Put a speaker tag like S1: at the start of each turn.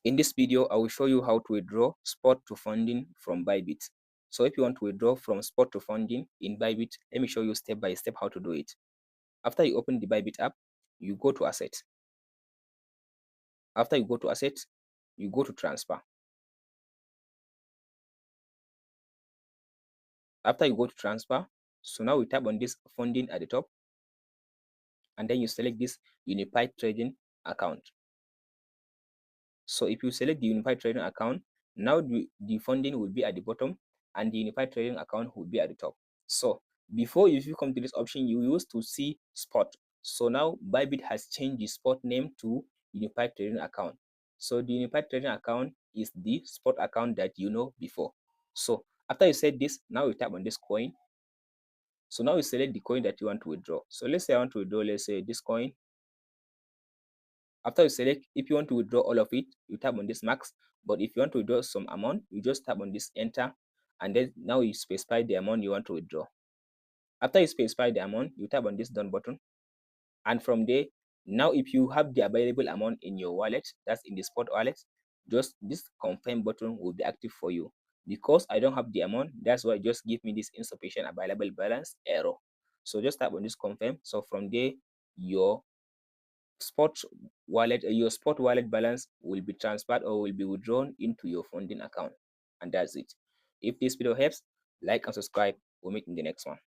S1: In this video, I will show you how to withdraw spot to funding from Bybit. So if you want to withdraw from spot to funding in Bybit, let me show you step by step how to do it. After you open the Bybit app, you go to Asset. After you go to Asset, you go to Transfer. After you go to Transfer, so now we tap on this funding at the top, and then you select this Unified Trading Account. So if you select the Unified Trading Account, now the funding will be at the bottom and the Unified Trading Account will be at the top. So before, if you come to this option, you used to see spot. So now Bybit has changed the spot name to Unified Trading Account. So the Unified Trading Account is the spot account that you know before. So after you set this, now you tap on this coin. So now you select the coin that you want to withdraw. So let's say I want to withdraw, let's say this coin. After you select, if you want to withdraw all of it, you tap on this max. But if you want to withdraw some amount, you just tap on this enter, and then now you specify the amount you want to withdraw. After you specify the amount, you tap on this done button, and from there, now if you have the available amount in your wallet, that's in the spot wallet, just this confirm button will be active for you. Because I don't have the amount, that's why just give me this insufficient available balance error. So just tap on this confirm. So from there, your spot wallet balance will be transferred or will be withdrawn into your funding account, and that's it. If this video helps, like and subscribe. We'll meet in the next one.